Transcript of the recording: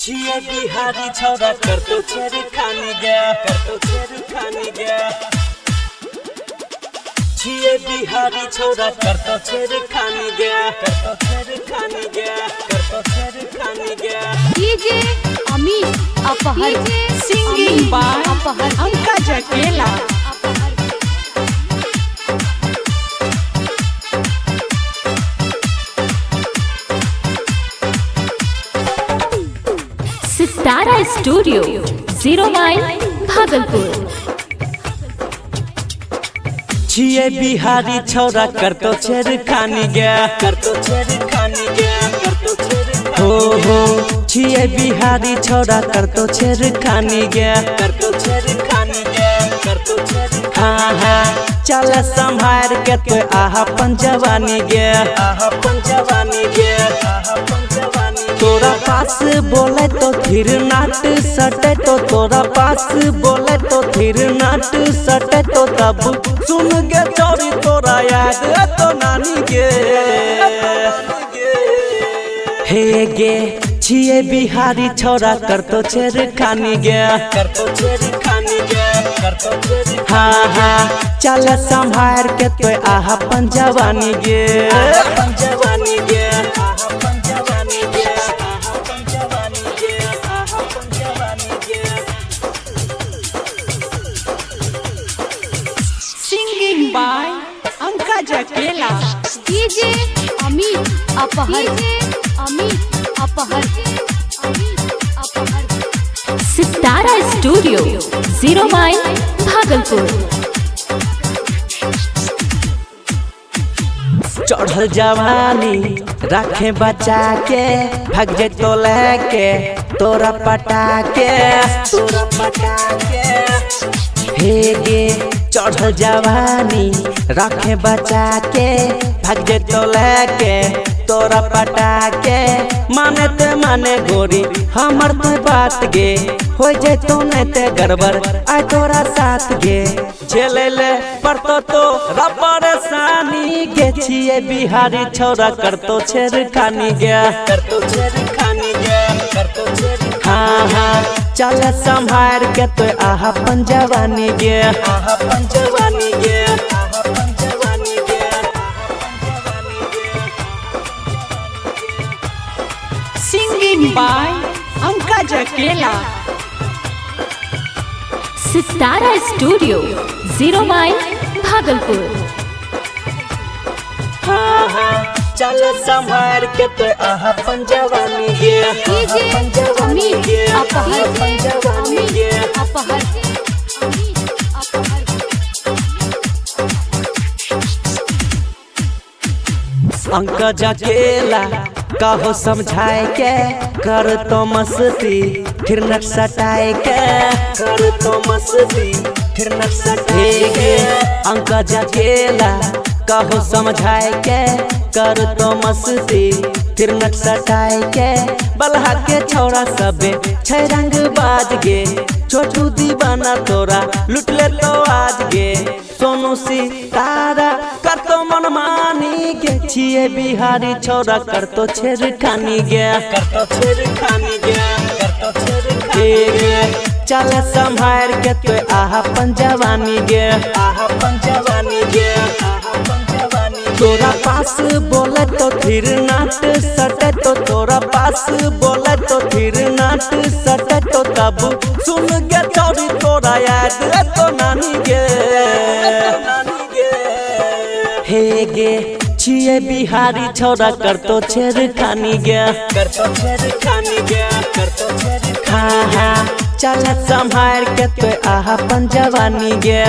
छिए बिहारी छोरा कर तो छेरी खानी गया छिए बिहारी छोरा कर तो छेरी खानी गया DJ Amit Aphar singing by Pankaj अकेला। सितारा स्टूडियो 0 माइल भागलपुर। छिए बिहारी छोरा कर तो छेरी खानी गया हो छिए बिहारी छोरा कर तो छेरी खानी गया हाँ चल संभार के तो अपन जवानी गया तोरा पास बोले तो फिर नाट सटे तो तोरा पास बोले तो फिर नाट सटे तो तब सुन गे चोरी तोरा याद तो नानी गे हे गे छिए बिहारी छोरा कर तो छेरी खानी गया हाँ चल संभार के तो अपन जवानी गे सिंगिंग बाय पंकज अकेला। डीजे अमित अपहर सितारा स्टूडियो 0 माइल भागलपुर। चढ़ल जवानी रखे बचा के भाग जे तो लेके तोरा पटा के हे गे चढ़ल जवानी रखे बचा के भाग जे तो लेके तोरा पटा के माने गोरी हमर तो बात गे हो जे तो नहीं गड़बड़ आय तोरा साथ गे झेले ले पड़तो तो परेशानी गे छिए बिहारी छोरा कर तो छेरी खानी गया हाँ चल संभार के तो अपन जवानी गया सिंगिंग बाय पंकज अकेला। सितारा स्टूडियो 0 माइल भागलपुर। हाँ चल संभार के तो अपन जवानी गया डीजे अमित अपहर पंकज अकेला कहो समझाए के कर तो मस्ती फिर नट सटाए के कर तो मस्ती फिर नट सटाए के पंकज अकेला कहो समझाए के कर तो मस्ती फिर नट सटाए के बलहा के छोरा सबे छै रंग बाज गे छोटू दीवाना तोरा लुट ले तो आज गे सोनू सितारा कर तो मनमानी गे छिए बिहारी छोरा कर तो छेरी खानी गया चल संभार के तो अपन जवानी गया तोरा पास बोले तो फिर नाट सटे तो तोरा पास बोले तो फिर नाट सटे तो तब सुन गे चोरी तोरा याद तो नानी गे हे गे छिए बिहारी छोरा कर तो छेरी खानी गया हाँ चल संभार के तो अपन जवानी गया